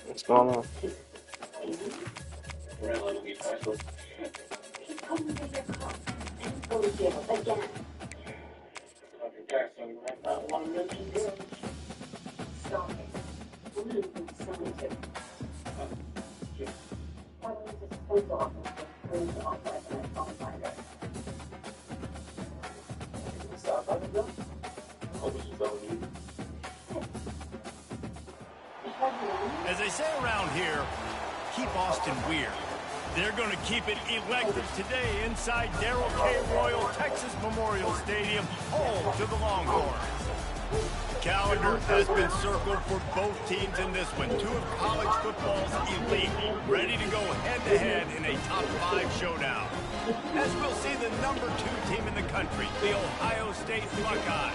What's going on? As they say around here, keep Austin weird. They're going to keep it electric today inside Darrell K. Royal Texas Memorial Stadium, home to the Longhorns. Calendar has been circled for both teams in this one. Two of college football's elite, ready to go head-to-head in a top-5 showdown. As we'll see the #2 team in the country, the Ohio State Buckeyes,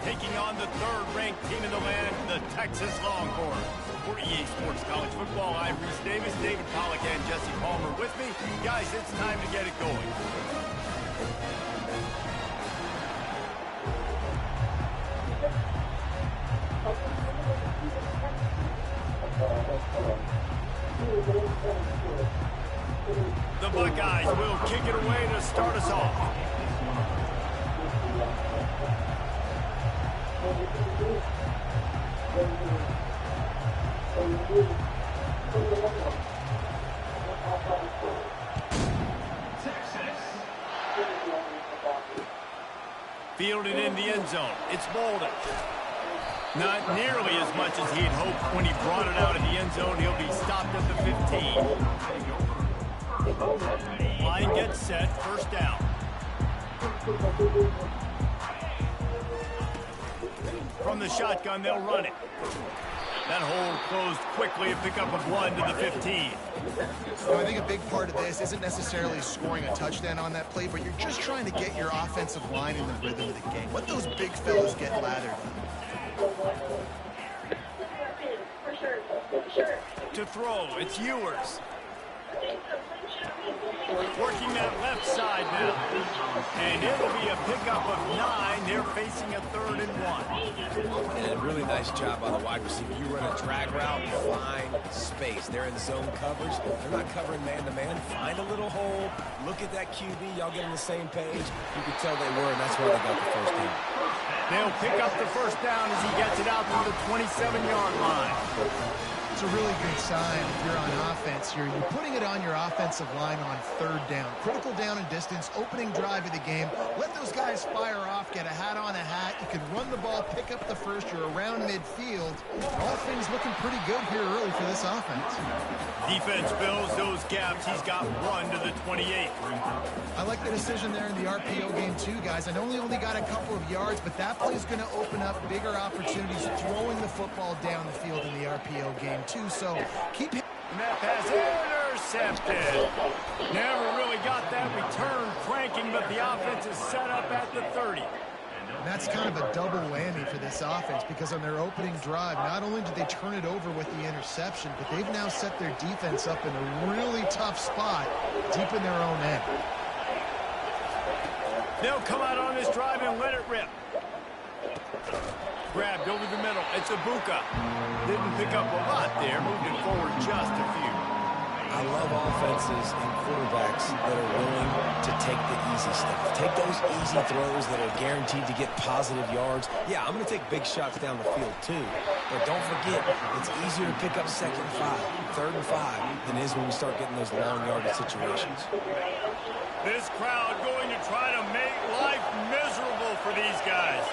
taking on the third-ranked team in the land, the Texas Longhorns. For EA Sports College Football, I'm Reese Davis, David Pollack, and Jesse Palmer with me. Guys, it's time to get it going. The Buckeyes will kick it away to start us off. Fielded in the end zone. It's Bolden. Not nearly as much as he'd hoped when he brought it out in the end zone. He'll be stopped at the 15. Line gets set. First down. From the shotgun, they'll run it. That hole closed quickly, a pickup of 1 to the 15. So I think a big part of this isn't necessarily scoring a touchdown on that play, but you're just trying to get your offensive line in the rhythm of the game. Let those big fellas get lathered. To throw, it's Ewers. Working that left side now. And it'll be a pickup of 9. They're facing a 3rd and 1. And a really nice job by the wide receiver. You run a drag route, find space. They're in zone coverage. They're not covering man-to-man. Find a little hole. Look at that QB. Y'all get on the same page. You can tell they were, and that's why they got the first down. They'll pick up the first down as he gets it out to the 27-yard line. It's a really good sign if you're on offense. You're putting it on your offensive line on 3rd down. Critical down and distance, opening drive of the game. Let those guys fire off, get a hat on a hat. You can run the ball, pick up the first. You're around midfield. All things looking pretty good here early for this offense. Defense fills those gaps. He's got 1 to the 28. I like the decision there in the RPO game too, guys. I know he only got a couple of yards, but that play is going to open up bigger opportunities throwing the football down the field in the RPO game too. So keep hitting. And that pass intercepted. Never really got that return cranking, but the offense is set up at the 30. And that's kind of a double whammy for this offense because on their opening drive, not only did they turn it over with the interception, but they've now set their defense up in a really tough spot deep in their own end. They'll come out on this drive and let it rip. over the middle. It's Ibuka. Didn't pick up a lot there. Moved it forward just a few. I love offenses and quarterbacks that are willing to take the easy stuff. Take those easy throws that are guaranteed to get positive yards. Yeah, I'm going to take big shots down the field too. But don't forget, it's easier to pick up 2nd and 5, 3rd and 5 than it is when we start getting those long yardage situations. This crowd going to try to make life miserable for these guys.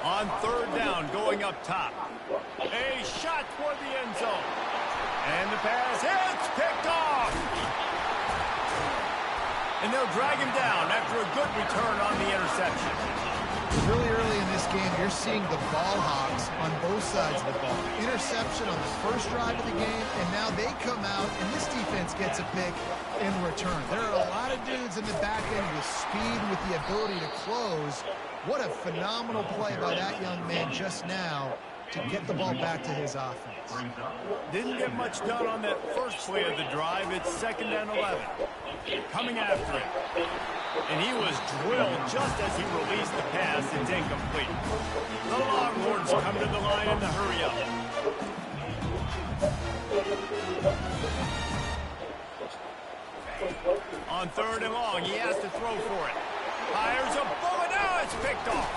On 3rd down, going up top. A shot toward the end zone. And the pass hits, picked off. And they'll drag him down after a good return on the interception. Really early in this game, you're seeing the ball hogs on both sides of the ball. Interception on the first drive of the game, and now they come out, and this defense gets a pick in return. There are a lot of dudes in the back end with speed, with the ability to close. What a phenomenal play by that young man just now to get the ball back to his offense. Didn't get much done on that first play of the drive. It's 2nd and 11. Coming after it. And he was drilled just as he released the pass. It's incomplete. The Longhorns come to the line in the hurry-up. On 3rd and long, he has to throw for it. Fires a bullet. Now it's picked off.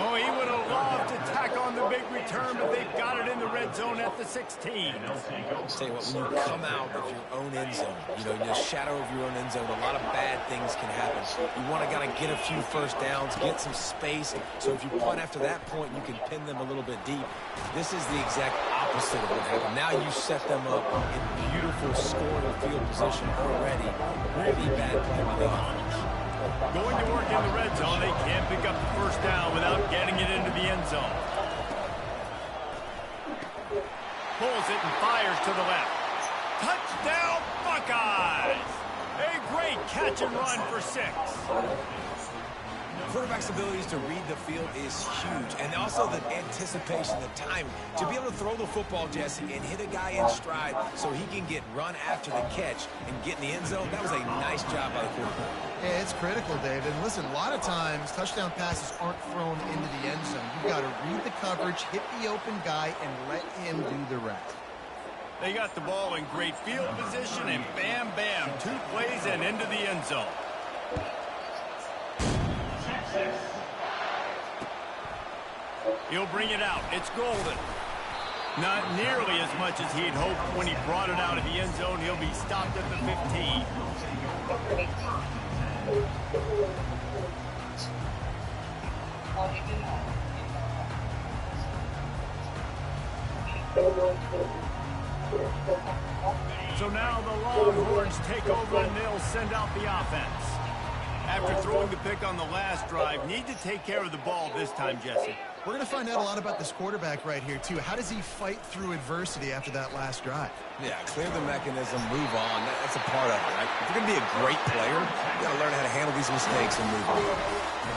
Oh, he would have loved to tack on the big return, but they've got it in the red zone at the 16. I'll tell you what, when you come out of your own end zone, in the shadow of your own end zone, a lot of bad things can happen. You want to get a few first downs, get some space. So if you punt after that point, you can pin them a little bit deep. This is the exact opposite of what happened. Now you set them up in beautiful scoring field position already. Really bad play by the offense. Going to work in the red zone, they can't pick up the first down without getting it into the end zone. Pulls it and fires to the left. Touchdown, Buckeyes! A great catch and run for 6. Quarterback's abilities to read the field is huge, and also the anticipation, the time to be able to throw the football, Jesse, and hit a guy in stride so he can get run after the catch and get in the end zone. That was a nice job by the quarterback. Yeah, it's critical, David. And listen, a lot of times touchdown passes aren't thrown into the end zone. You've got to read the coverage, hit the open guy, and let him do the rest. They got the ball in great field position, and bam, bam, 2 plays and into the end zone. He'll bring it out. It's Golden. Not nearly as much as he'd hoped when he brought it out of the end zone. He'll be stopped at the 15. So now the Longhorns take over and they'll send out the offense. After throwing the pick on the last drive, need to take care of the ball this time, Jesse. We're going to find out a lot about this quarterback right here, too. How does he fight through adversity after that last drive? Yeah, clear the mechanism, move on. That's a part of it, right? If you're going to be a great player, you got to learn how to handle these mistakes and move on.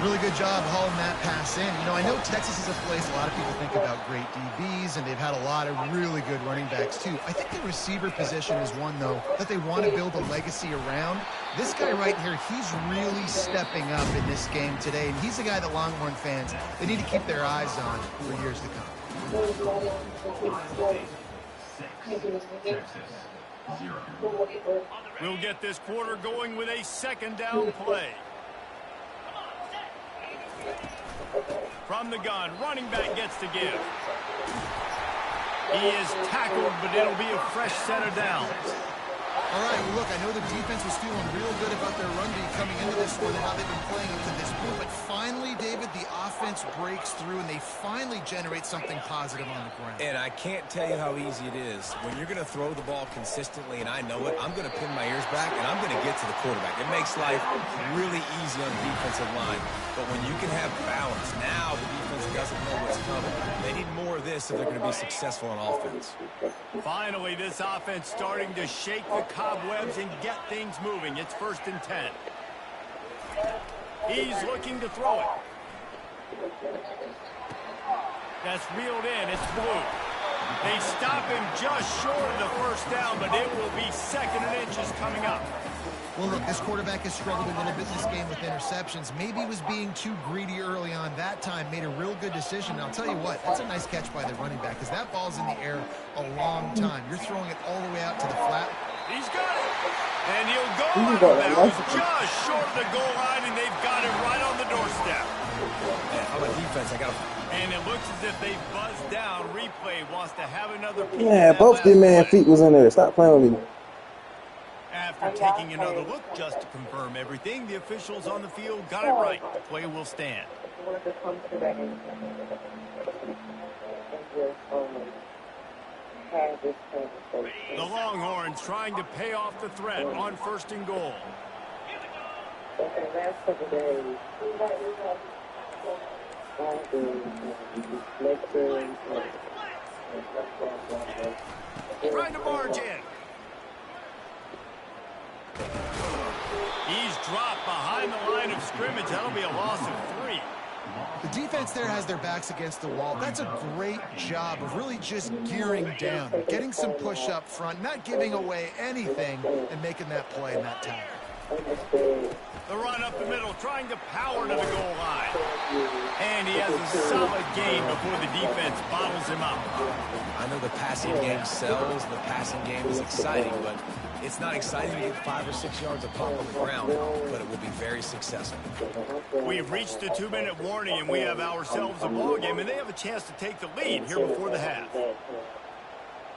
Really good job hauling that pass in. I know Texas is a place a lot of people think about great DBs, and they've had a lot of really good running backs, too. I think the receiver position is one, though, that they want to build a legacy around. This guy right here, he's really stepping up in this game today, and he's the guy that Longhorn fans, they need to keep their eyes on for years to come. We'll get this quarter going with a 2nd down play. From the gun, running back gets to give. He is tackled, but it'll be a fresh set of downs. All right, well, look, I know the defense was feeling real good about their run beat coming into this one and how they've been playing up to this point. But finally, David, the offense breaks through, and they finally generate something positive on the ground. And I can't tell you how easy it is. When you're going to throw the ball consistently, and I know it, I'm going to pin my ears back, and I'm going to get to the quarterback. It makes life really easy on the defensive line. But when you can have balance, now the defense doesn't know what's coming. They need more of this if they're going to be successful on offense. Finally, this offense starting to shake the cobwebs and get things moving. It's 1st and 10. He's looking to throw it. That's reeled in. It's Blue. They stop him just short of the first down, but it will be 2nd and inches coming up. Well, look, this quarterback has struggled a little bit in this game with interceptions. Maybe he was being too greedy early on that time, made a real good decision. And I'll tell you what, that's a nice catch by the running back because that ball's in the air a long time. You're throwing it all the way out to the flat. He's got it. And he'll go out of bounds just short of the goal line, and they've got him right on the doorstep. Yeah, on the defense, I got to... And it looks as if they buzzed down. Replay wants to have another peek. Yeah, both the man feet was in there. Stop playing with me. After taking another look just to confirm everything, the officials on the field got it right. The play will stand. The Longhorns trying to pay off the threat on 1st and goal. Trying to barge in. He's dropped behind the line of scrimmage. That'll be a loss of 3. The defense there has their backs against the wall. That's a great job of really just gearing down, getting some push up front, not giving away anything, and making that play in that time. The run up the middle, trying to power to the goal line. And he has a solid game before the defense bottles him up. I know the passing game sells, the passing game is exciting, but it's not exciting to get 5 or 6 yards of pop on the ground, but it will be very successful. We've reached the 2-minute warning, and we have ourselves a ball game, and they have a chance to take the lead here before the half.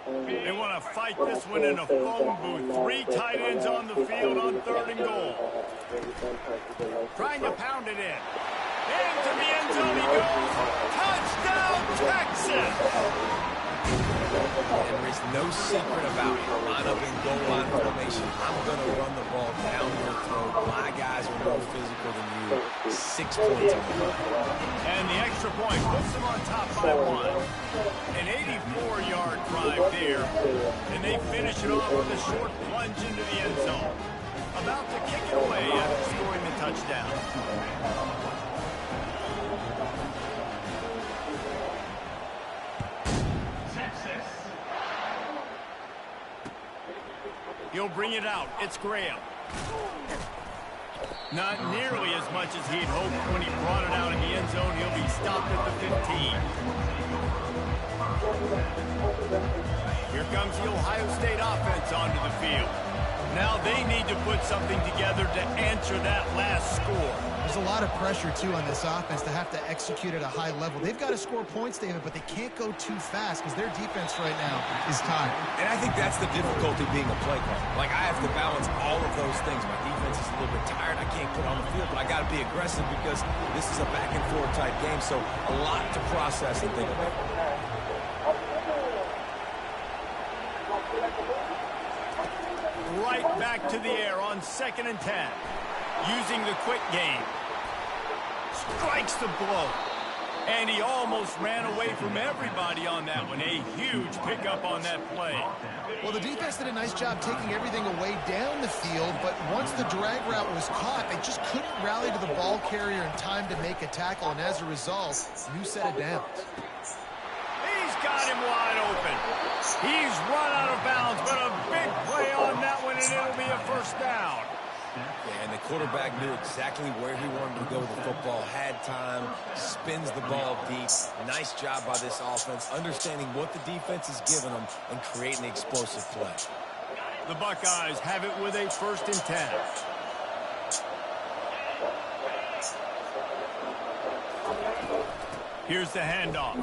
They want to fight this one in a phone booth. 3 tight ends on the field on 3rd and goal. Trying to pound it in. Into the end zone he goes. Touchdown, Texas! And there is no secret about it. Line up in goal line formation. I'm going to run the ball down your throat. My guys are more physical than you. 6 points on the line. And the extra point puts them on top by 1. An 84-yard drive there. And they finish it off with a short plunge into the end zone. About to kick it away after scoring the touchdown. He'll bring it out. It's Graham. Not nearly as much as he'd hoped when he brought it out in the end zone. He'll be stopped at the 15. Here comes the Ohio State offense onto the field. Now they need to put something together to answer that last score. There's a lot of pressure, too, on this offense to have to execute at a high level. They've got to score points, David, but they can't go too fast because their defense right now is tired. And I think that's the difficulty being a play caller. Like, I have to balance all of those things. My defense is a little bit tired. I can't put on the field, but I got to be aggressive because this is a back-and-forth type game, so a lot to process and think about. Right back to the air on 2nd and 10. Using the quick game. Strikes the blow. And he almost ran away from everybody on that one. A huge pickup on that play. Well, the defense did a nice job taking everything away down the field, but once the drag route was caught, they just couldn't rally to the ball carrier in time to make a tackle, and as a result, new set of downs. He's got him wide open. He's run out of bounds, but a big play on that one, and it'll be a 1st down. Yeah, and the quarterback knew exactly where he wanted to go with the football, had time, spins the ball deep. Nice job by this offense, understanding what the defense is giving them and creating the explosive play. The Buckeyes have it with a 1st and 10. Here's the handoff.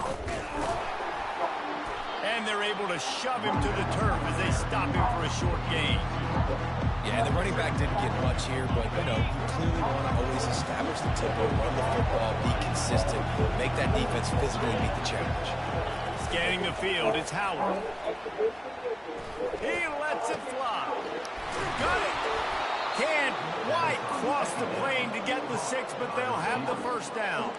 And they're able to shove him to the turf as they stop him for a short gain. Yeah, the running back didn't get much here, but, you know, you clearly want to always establish the tempo, run the football, be consistent, make that defense physically meet the challenge. Scanning the field, it's Howard. He lets it fly. Got it. Can't quite cross the plane to get the 6, but they'll have the 1st down.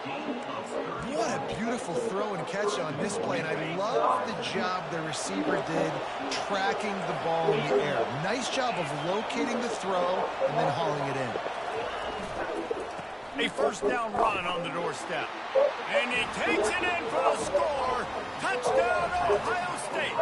What a beautiful throw and catch on this play, and I love the job the receiver did tracking the ball in the air. Nice job of locating the throw and then hauling it in. A 1st down run on the doorstep. And he takes it in for the score. Touchdown, Ohio State. State.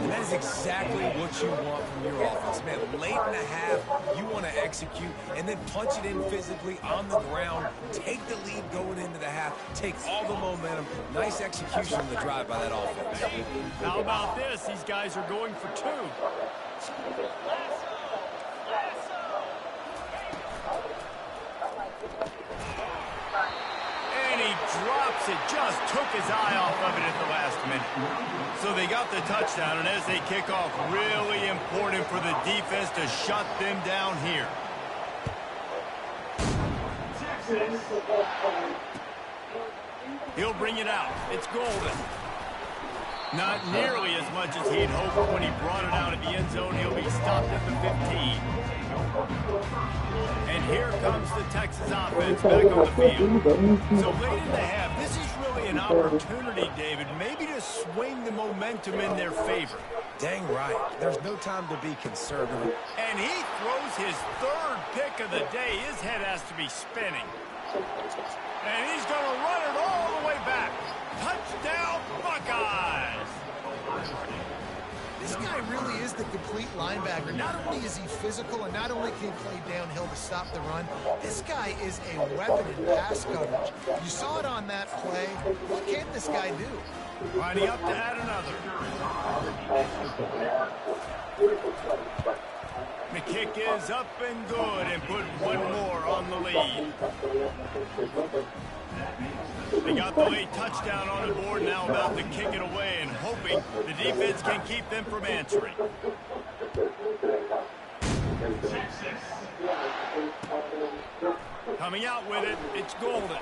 And that is exactly what you want from your offense, man. Late in the half, you want to execute and then punch it in physically on the ground. Take the lead going into the half. Take all the momentum. Nice execution of the drive by that offense. How about this? These guys are going for two. And he drops it. Just took his eye off of it at the last minute. So they got the touchdown, and as they kick off, really important for the defense to shut them down here. He'll bring it out. It's golden. Not nearly as much as he'd hoped when he brought it out of the end zone. He'll be stopped at the 15. And here comes the Texas offense back on the field. So late in the half, this is really an opportunity, David, maybe to swing the momentum in their favor. Dang right. There's no time to be conservative. And he throws his third pick of the day. His head has to be spinning. And he's going to run it all the way back. Touchdown, Buckeyes! This guy really is the complete linebacker. Not only is he physical and not only can he play downhill to stop the run, this guy is a weapon in pass coverage. You saw it on that play. What can this guy do? Lining up to add another. The kick is up and good and put one more on the lead. They got the late touchdown on the board, now about to kick it away and hoping the defense can keep them from answering. Coming out with it, it's golden.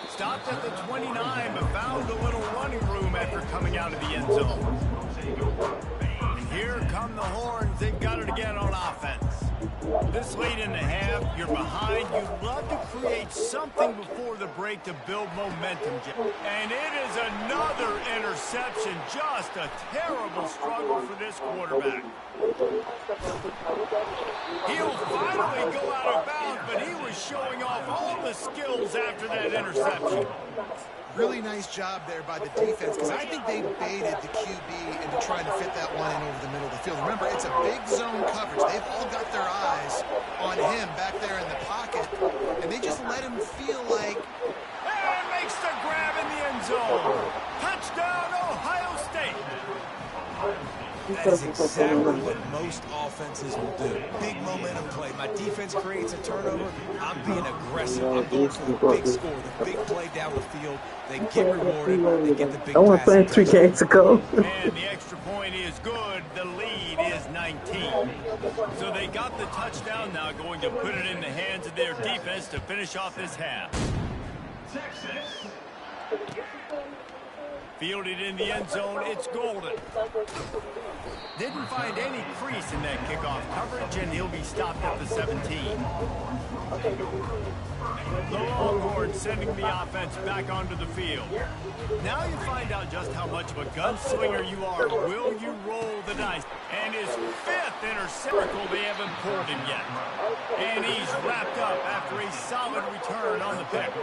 Stopped at the 29, but found a little running room after coming out of the end zone. And here come the horns. They've got it again on offense. This late in the half, you're behind. You'd love to create something before the break to build momentum. And it is another interception. Just a terrible struggle for this quarterback. He'll finally go out of bounds, but he was showing off all the skills after that interception. Really nice job there by the defense, because I think they baited the QB into trying to fit that one in over the middle of the field. Remember, it's a big zone coverage. They've all got their eyes on him back there in the pocket, and they just let him feel like... And makes the grab in the end zone. Touchdown, Ohio State. That is exactly what most offenses will do. Big momentum play. My defense creates a turnover. I'm being aggressive. I'm going for the big score, the big play down the field. They get rewarded. They get the big I want to play 3 games ago. And the extra point is good. The lead is 19. So they got the touchdown, now going to put it in the hands of their defense to finish off this half. Fielded in the end zone, it's golden. Didn't find any crease in that kickoff coverage, and he'll be stopped at the 17. The Longhorns sending the offense back onto the field. Now you find out just how much of a gunslinger you are. Will you roll the dice? And his 5th interception, they haven't pulled him yet. And he's wrapped up after a solid return on the pick.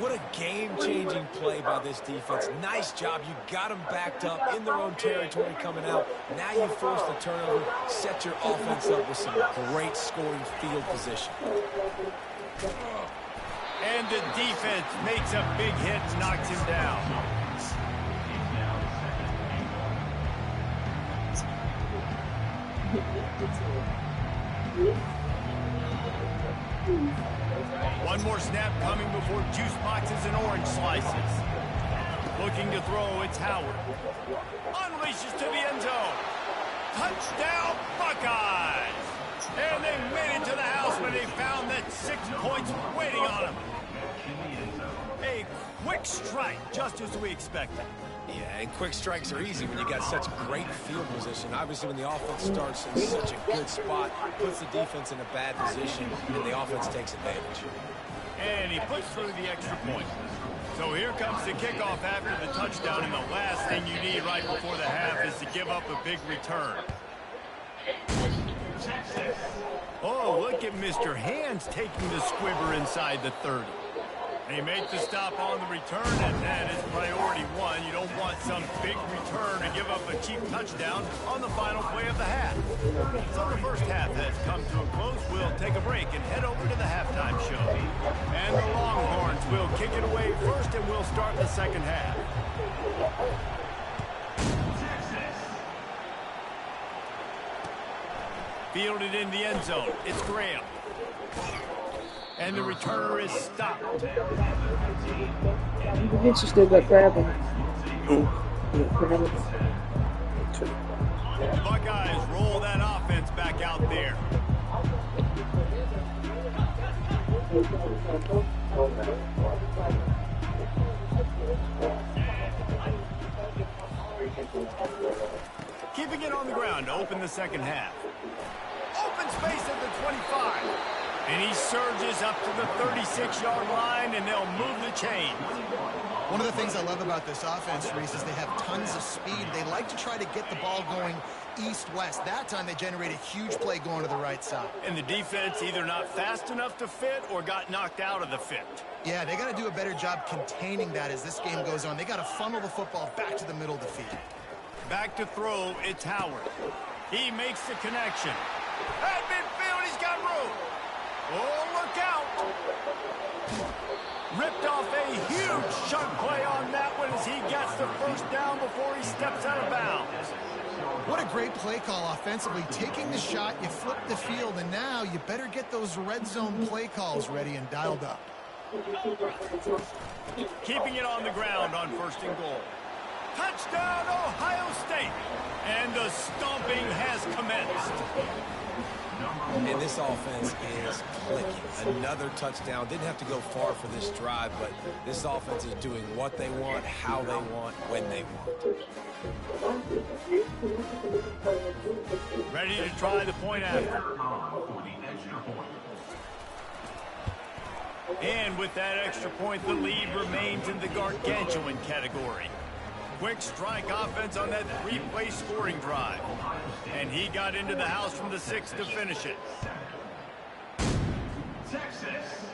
What a game-changing play by this defense. Nice job. You got them backed up in their own territory coming out. Now you force the turnover, set your offense up with some great scoring field position. And the defense makes a big hit and knocks him down. One more snap coming before juice boxes and orange slices. Looking to throw, it's Howard. Unleashes to the end zone. Touchdown, Buckeyes! And they made it to the house, but they found that 6 points waiting on them. A quick strike, just as we expected. Yeah, and quick strikes are easy when you got such great field position. Obviously, when the offense starts in such a good spot, puts the defense in a bad position, and the offense takes advantage. And he puts through the extra point. So here comes the kickoff after the touchdown, and the last thing you need right before the half is to give up a big return. Oh, look at Mr. Hands taking the squibber inside the 30. They make the stop on the return, and that is priority one. You don't want some big return to give up a cheap touchdown on the final play of the half. So the first half has come to a close. We'll take a break and head over to the halftime show. And the Longhorns will kick it away first, and we'll start the second half. Fielded in the end zone. It's Graham. And the returner is stopped. Vince still got grabbing. The Buckeyes roll that offense back out there. Keeping it on the ground to open the second half. Open space at the 25. And he surges up to the 36-yard line, and they'll move the chains. One of the things I love about this offense, Reese, is they have tons of speed. They like to try to get the ball going east-west. That time they generate a huge play going to the right side. And the defense either not fast enough to fit or got knocked out of the fit. Yeah, they got to do a better job containing that as this game goes on. They got to funnel the football back to the middle of the field. Back to throw, it's Howard. He makes the connection. At midfield, he's got room. Oh, look out. Ripped off a huge chunk play on that one as he gets the first down before he steps out of bounds. What a great play call offensively. Taking the shot, you flip the field, and now you better get those red zone play calls ready and dialed up. Keeping it on the ground on first and goal. Touchdown, Ohio State. And the stomping has commenced. And this offense is clicking. Another touchdown. Didn't have to go far for this drive, but this offense is doing what they want, how they want, when they want. Ready to try the point after. And with that extra point, the lead remains in the gargantuan category. Quick strike offense on that three-play scoring drive. And he got into the house from the 6 to finish it. Texas.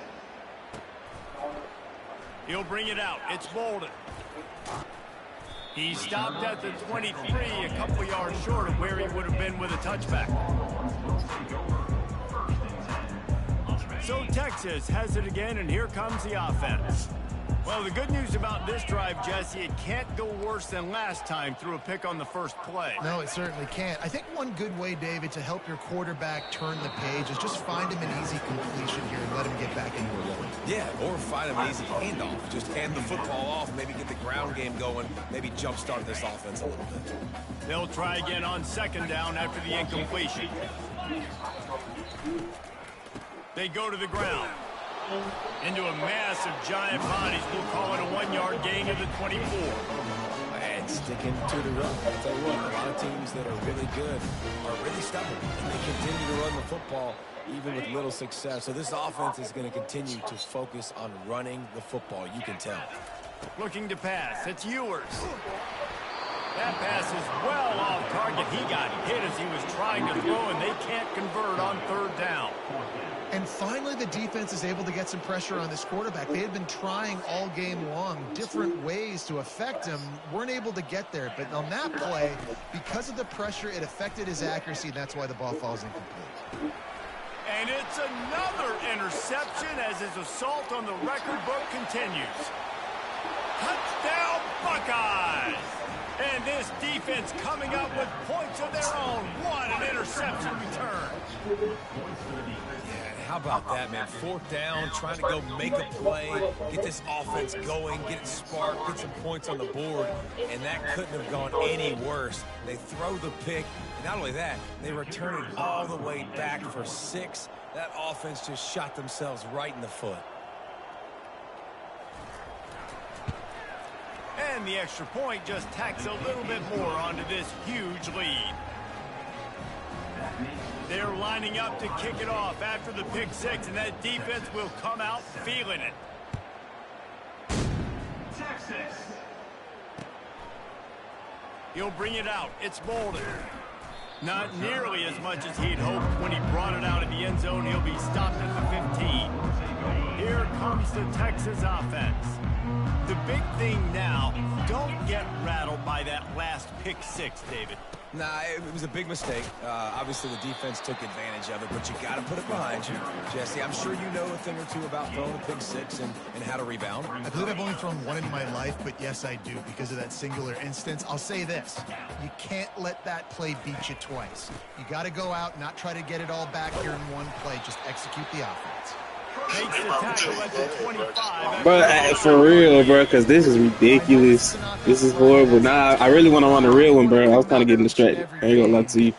He'll bring it out. It's Bolden. He stopped at the 23, a couple yards short of where he would have been with a touchback. So Texas has it again, and here comes the offense. Well, the good news about this drive, Jesse, it can't go worse than last time through a pick on the first play. No, it certainly can't. I think one good way, David, to help your quarterback turn the page is just find him an easy completion here and let him get back into a rhythm. Yeah, or find an easy handoff. Just hand the football off, maybe get the ground game going, maybe jumpstart this offense a little bit. They'll try again on second down after the incompletion. They go to the ground. Into a mass of giant bodies. We'll call it a 1-yard gain of the 24. And sticking to the run. I'll tell you what, a lot of teams that are really good are really stubborn. And they continue to run the football even with little success. So this offense is going to continue to focus on running the football. You can tell. Looking to pass. It's Ewers. That pass is well off target. He got hit as he was trying to throw, and they can't convert on third down. And finally, the defense is able to get some pressure on this quarterback. They had been trying all game long different ways to affect him. Weren't able to get there. But on that play, because of the pressure, it affected his accuracy, and that's why the ball falls incomplete. And it's another interception as his assault on the record book continues. Touchdown, Buckeyes! And this defense coming up with points of their own. What an interception return. How about that, man? Fourth down, trying to go make a play, get this offense going, get it sparked, get some points on the board, and that couldn't have gone any worse. They throw the pick. Not only that, they return it all the way back for 6. That offense just shot themselves right in the foot. And the extra point just tacks a little bit more onto this huge lead. They're lining up to kick it off after the pick 6, and that defense will come out feeling it. Texas. He'll bring it out. It's Bolden. Not nearly as much as he'd hoped when he brought it out of the end zone. He'll be stopped at the 15. Here comes the Texas offense. The big thing now, don't get rattled by that last pick six, David. Nah, it was a big mistake. Obviously, the defense took advantage of it, but you got to put it behind you. Jesse, I'm sure you know a thing or two about throwing a pick six and how to rebound. I believe I've only thrown one in my life, but yes, I do because of that singular instance. I'll say this. You can't let that play beat you twice. You got to go out, not try to get it all back here in one play. Just execute the offense. Makes the tackle at the 25. But for real, bro, because this is ridiculous. This is horrible. Nah, I really want to run the real one, bro. I was kind of getting distracted. I ain't gonna lie to you.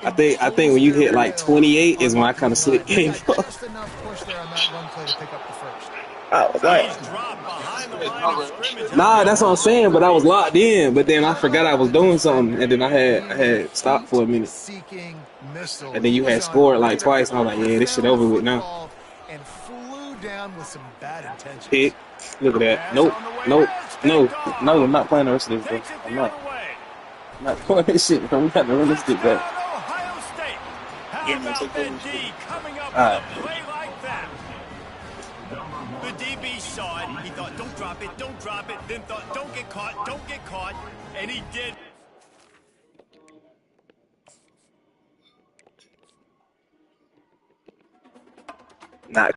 I think when you hit like 28 is when I kind of slip game up. Just enough push there on that one play to pick up the first. I was like, He's dropped behind the line of scrimmage. nah, that's what I'm saying. But I was locked in. But then I forgot I was doing something, and then I had stopped for a minute. Seeking missile. And then you had scored like twice, and I was like, yeah, this shit over with now. And flew down with some bad intentions. Pick. Look at that. Nope. Nope. No. No, I'm not playing the rest of this, bro. I'm not. I'm not playing this shit, bro. We got the realistic back. Ohio State. How about that D coming up All right. with a play like that? The DB saw it. He thought, don't drop it, don't drop it. Then thought, don't get caught. And he did. Not